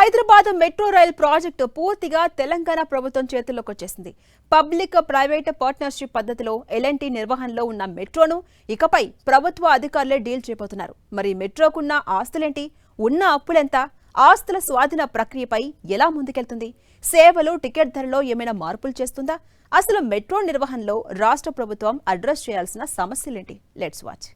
Hyderabad metro rail project పూర్తిగా తెలంగాణ ప్రభుత్వం చేతుల్లోకి వచ్చేసింది. పబ్లిక్ ప్రైవేట్ పార్ట్నర్షిప్ పద్ధతిలో ఎల్ఎన్టీ నిర్వహణలో ఉన్న మెట్రోను ఇకపై ప్రభుత్వ అధికారులే డీల్ చేయబోతున్నారు. మరి మెట్రోకున్న ఆస్తులేంటి, ఉన్న అప్పులెంత, ఆస్తుల స్వాధీన ప్రక్రియపై ఎలా ముందుకెళ్తుంది, సేవలు టికెట్ ధరలో ఏమైనా మార్పులు చేస్తుందా, అసలు మెట్రో నిర్వహణలో రాష్ట్ర ప్రభుత్వం అడ్రస్ చేయాల్సిన సమస్యలేంటి? Let's watch.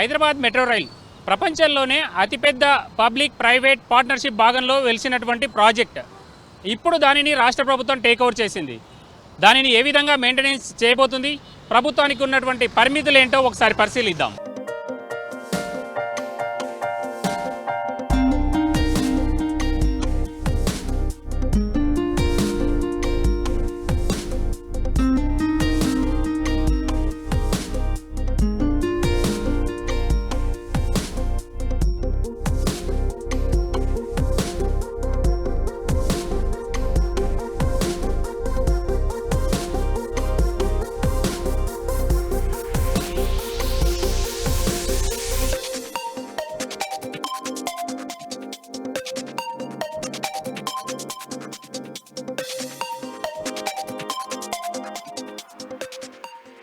Hyderabad metro rail ప్రపంచంలోనే అతిపెద్ద పబ్లిక్ ప్రైవేట్ పార్ట్నర్షిప్ భాగంలో వెలిసినటువంటి ప్రాజెక్ట్. ఇప్పుడు దానిని రాష్ట్ర ప్రభుత్వం టేక్ ఓవర్ చేసింది. దానిని ఏ విధంగా మెయింటెనెన్స్ చేయబోతుంది, ప్రభుత్వానికి ఉన్నటువంటి పరిమితులు ఏంటో ఒకసారి పరిశీలిద్దాం.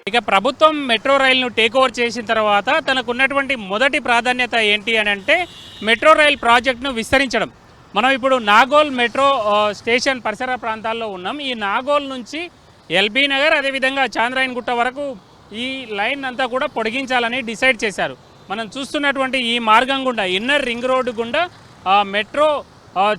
ఇక ప్రభుత్వం మెట్రో రైలును టేక్ ఓవర్ చేసిన తర్వాత తనకున్నటువంటి మొదటి ప్రాధాన్యత ఏంటి అని అంటే మెట్రో రైల్ ప్రాజెక్టును విస్తరించడం. మనం ఇప్పుడు నాగోల్ మెట్రో స్టేషన్ పరిసర ప్రాంతాల్లో ఉన్నాం. ఈ నాగోల్ నుంచి ఎల్బీ నగర్ అదేవిధంగా చాంద్రాయన్ గుట్ట వరకు ఈ లైన్ అంతా కూడా పొడిగించాలని డిసైడ్ చేశారు. మనం చూస్తున్నటువంటి ఈ మార్గం గుండా, ఇన్నర్ రింగ్ రోడ్డు గుండా మెట్రో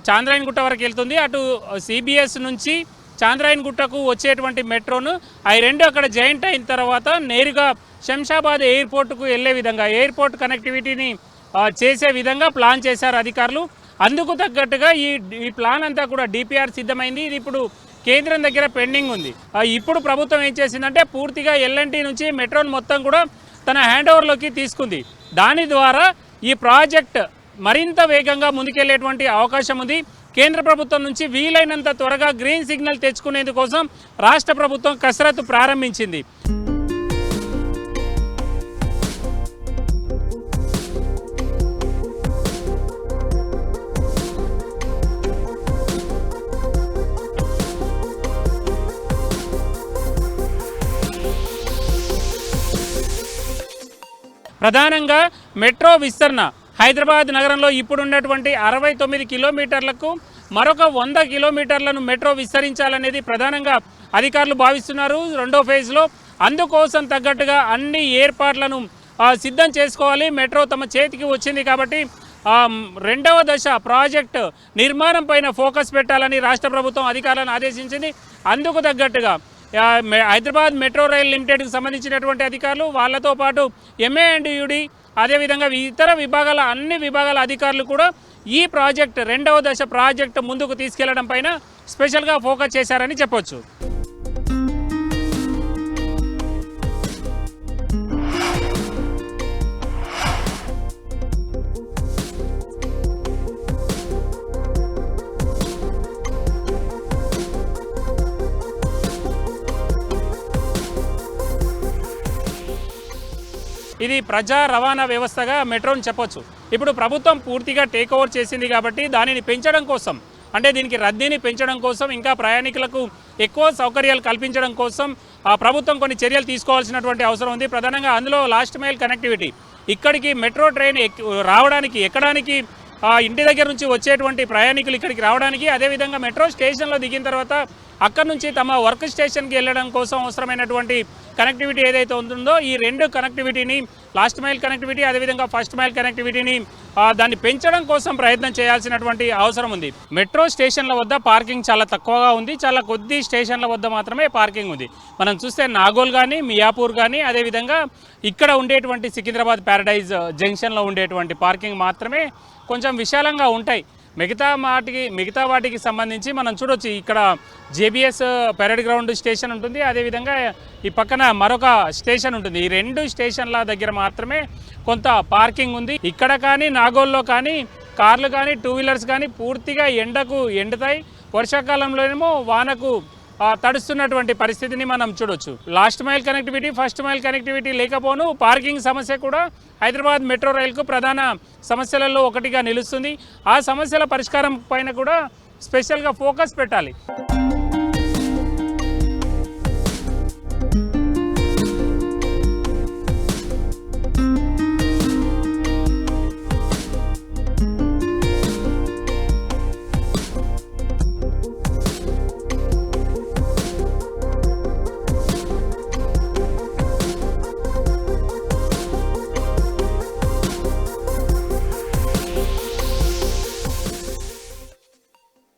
చాంద్రాయన్ గుట్ట వరకు వెళ్తుంది. అటు సిబిఎస్ నుంచి చాంద్రాయన్ గుట్టకు వచ్చేటువంటి మెట్రోను అవి రెండు అక్కడ జాయింట్ అయిన తర్వాత నేరుగా శంషాబాద్ ఎయిర్పోర్టుకు వెళ్ళే విధంగా, ఎయిర్పోర్ట్ కనెక్టివిటీని చేసే విధంగా ప్లాన్ చేశారు అధికారులు. అందుకు తగ్గట్టుగా ఈ ప్లాన్ అంతా కూడా డిపిఆర్ సిద్ధమైంది. ఇది ఇప్పుడు కేంద్రం దగ్గర పెండింగ్ ఉంది. ఇప్పుడు ప్రభుత్వం ఏం చేసిందంటే పూర్తిగా ఎల్ఎన్టీ నుంచి మెట్రోను మొత్తం కూడా తన హ్యాండ్ ఓవర్లోకి తీసుకుంది. దాని ద్వారా ఈ ప్రాజెక్ట్ మరింత వేగంగా ముందుకెళ్లేటువంటి అవకాశం ఉంది. కేంద్ర ప్రభుత్వం నుంచి వీలైనంత త్వరగా గ్రీన్ సిగ్నల్ తెచ్చుకునేందుకోసం రాష్ట్ర ప్రభుత్వం కసరత్తు ప్రారంభించింది. ప్రధానంగా మెట్రో విస్తరణ హైదరాబాద్ నగరంలో ఇప్పుడున్నటువంటి 69 కిలోమీటర్లకు మరొక 100 కిలోమీటర్లను మెట్రో విస్తరించాలనేది ప్రధానంగా అధికారులు భావిస్తున్నారు రెండో ఫేజ్లో. అందుకోసం తగ్గట్టుగా అన్ని ఏర్పాట్లను సిద్ధం చేసుకోవాలి. మెట్రో తమ చేతికి వచ్చింది కాబట్టి రెండవ దశ ప్రాజెక్టు నిర్మాణం పైన ఫోకస్ పెట్టాలని రాష్ట్ర ప్రభుత్వం అధికారులను ఆదేశించింది. అందుకు తగ్గట్టుగా హైదరాబాద్ మెట్రో రైల్ లిమిటెడ్కి సంబంధించినటువంటి అధికారులు, వాళ్ళతో పాటు MANDUD అదేవిధంగా ఇతర విభాగాల అన్ని విభాగాల అధికారులు కూడా ఈ ప్రాజెక్ట్ రెండవ దశ ప్రాజెక్టు ముందుకు తీసుకెళ్లడం పైన స్పెషల్గా ఫోకస్ చేశారని చెప్పొచ్చు. ఇది ప్రజా రవాణా వ్యవస్థగా మెట్రోని చెప్పొచ్చు. ఇప్పుడు ప్రభుత్వం పూర్తిగా టేక్ ఓవర్ చేసింది కాబట్టి దానిని పెంచడం కోసం, అంటే దీనికి రద్దీని పెంచడం కోసం, ఇంకా ప్రయాణికులకు ఎక్కువ సౌకర్యాలు కల్పించడం కోసం ప్రభుత్వం కొన్ని చర్యలు తీసుకోవాల్సినటువంటి అవసరం ఉంది. ప్రధానంగా అందులో లాస్ట్ మైల్ కనెక్టివిటీ, ఇక్కడికి మెట్రో ట్రైన్ రావడానికి, ఎక్కడానికి, ఇంటి దగ్గర నుంచి వచ్చేటువంటి ప్రయాణికులు ఇక్కడికి రావడానికి, అదేవిధంగా మెట్రో స్టేషన్లో దిగిన తర్వాత అక్కడ నుంచి తమ వర్క్ స్టేషన్కి వెళ్ళడం కోసం అవసరమైనటువంటి కనెక్టివిటీ ఏదైతే ఉంటుందో ఈ రెండు కనెక్టివిటీని, లాస్ట్ మైల్ కనెక్టివిటీ అదేవిధంగా ఫస్ట్ మైల్ కనెక్టివిటీని దాన్ని పెంచడం కోసం ప్రయత్నం చేయాల్సినటువంటి అవసరం ఉంది. మెట్రో స్టేషన్ల వద్ద పార్కింగ్ చాలా తక్కువగా ఉంది. చాలా కొద్ది స్టేషన్ల వద్ద మాత్రమే పార్కింగ్ ఉంది. మనం చూస్తే నాగోల్ కానీ, మియాపూర్ కానీ, అదేవిధంగా ఇక్కడ ఉండేటువంటి సికింద్రాబాద్ ప్యారడైజ్ జంక్షన్లో ఉండేటువంటి పార్కింగ్ మాత్రమే కొంచెం విశాలంగా ఉంటాయి. మిగతా వాటికి సంబంధించి మనం చూడొచ్చు. ఇక్కడ జేబీఎస్ పెరేడ్ గ్రౌండ్ స్టేషన్ ఉంటుంది, అదేవిధంగా ఈ పక్కన మరొక స్టేషన్ ఉంటుంది. ఈ 2 స్టేషన్ల దగ్గర మాత్రమే కొంత పార్కింగ్ ఉంది. ఇక్కడ కానీ నాగోల్లో కానీ కార్లు కానీ 2 వీలర్స్ కానీ పూర్తిగా ఎండకు ఎండుతాయి. వర్షాకాలంలోనేమో వానకు తడుస్తున్నటువంటి పరిస్థితిని మనం చూడొచ్చు. Last mile connectivity, first mile connectivity లేకపోను పార్కింగ్ సమస్య కూడా హైదరాబాద్ మెట్రో రైలుకు ప్రధాన సమస్యలలో ఒకటిగా నిలుస్తుంది. ఆ సమస్యల పరిష్కారం పైన కూడా స్పెషల్గా ఫోకస్ పెట్టాలి.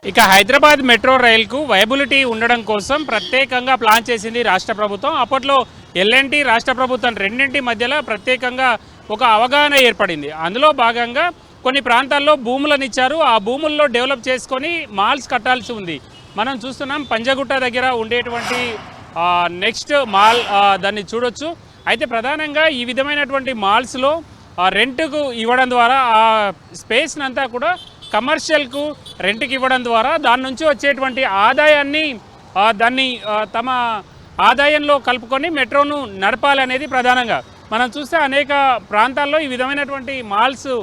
ఇక హైదరాబాద్ మెట్రో రైలుకు వైబిలిటీ ఉండడం కోసం ప్రత్యేకంగా ప్లాన్ చేసింది రాష్ట్ర ప్రభుత్వం. అప్పట్లో ఎల్ఎన్టీ రాష్ట్ర ప్రభుత్వం రెండింటి మధ్యలో ప్రత్యేకంగా ఒక అవగాహన ఏర్పడింది. అందులో భాగంగా కొన్ని ప్రాంతాల్లో భూములను ఇచ్చారు. ఆ భూముల్లో డెవలప్ చేసుకొని మాల్స్ కట్టాల్సి ఉంది. మనం చూస్తున్నాం పంజగుట్ట దగ్గర ఉండేటువంటి నెక్స్ట్ మాల్ దాన్ని చూడొచ్చు. అయితే ప్రధానంగా ఈ విధమైనటువంటి మాల్స్లో రెంట్కు ఇవ్వడం ద్వారా ఆ స్పేస్ని అంతా కూడా కమర్షియల్కు రెంట్కి ఇవ్వడం ద్వారా దాని నుంచి వచ్చేటువంటి ఆదాయాన్ని దాన్ని తమ ఆదాయంలో కలుపుకొని మెట్రోను నడపాలి అనేది ప్రధానంగా. మనం చూస్తే అనేక ప్రాంతాల్లో ఈ విధమైనటువంటి మాల్స్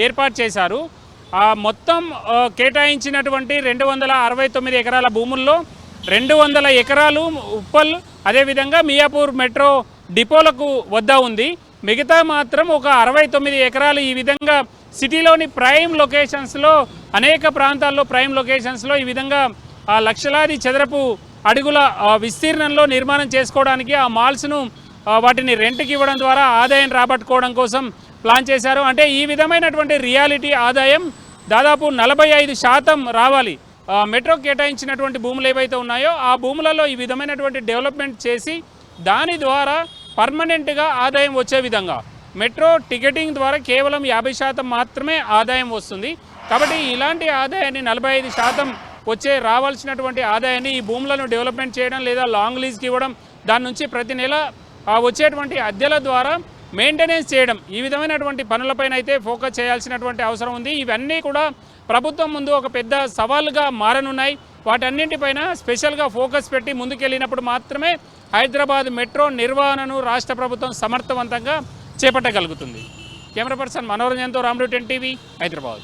ఏర్పాటు చేశారు. మొత్తం కేటాయించినటువంటి 269 ఎకరాల భూముల్లో 200 ఎకరాలు ఉప్పల్ అదేవిధంగా మియాపూర్ మెట్రో డిపోలకు వద్ద ఉంది. మిగతా మాత్రం ఒక 69 ఎకరాలు ఈ విధంగా సిటీలోని ప్రైమ్ లొకేషన్స్లో అనేక ప్రాంతాల్లో ప్రైమ్ లొకేషన్స్లో ఈ విధంగా లక్షలాది చదరపు అడుగుల విస్తీర్ణంలో నిర్మాణం చేసుకోవడానికి ఆ మాల్స్ను వాటిని రెంట్కి ఇవ్వడం ద్వారా ఆదాయం రాబట్టుకోవడం కోసం ప్లాన్ చేశారు. అంటే ఈ విధమైనటువంటి రియాలిటీ ఆదాయం దాదాపు 45% రావాలి. మెట్రో కేటాయించినటువంటి భూములు ఏవైతే ఉన్నాయో ఆ భూములలో ఈ విధమైనటువంటి డెవలప్మెంట్ చేసి దాని ద్వారా పర్మనెంట్గా ఆదాయం వచ్చే విధంగా మెట్రో టికెటింగ్ ద్వారా కేవలం 50% మాత్రమే ఆదాయం వస్తుంది. కాబట్టి ఇలాంటి ఆదాయాన్ని 45% రావాల్సినటువంటి ఆదాయాన్ని ఈ భూములను డెవలప్మెంట్ చేయడం లేదా లాంగ్ లీజ్కి ఇవ్వడం, దాని నుంచి ప్రతి నెల వచ్చేటువంటి అద్దెల ద్వారా మెయింటెనెన్స్ చేయడం, ఈ విధమైనటువంటి పనులపైన అయితే ఫోకస్ చేయాల్సినటువంటి అవసరం ఉంది. ఇవన్నీ కూడా ప్రభుత్వం ముందు ఒక పెద్ద సవాలుగా మారనున్నాయి. వాటన్నింటిపైన స్పెషల్గా ఫోకస్ పెట్టి ముందుకెళ్ళినప్పుడు మాత్రమే హైదరాబాద్ మెట్రో నిర్వహణను రాష్ట్ర ప్రభుత్వం సమర్థవంతంగా చేపట్టగలుగుతుంది. కెమెరా పర్సన్ మనోరంజన్తో రాముడు 10 టీవీ హైదరాబాద్.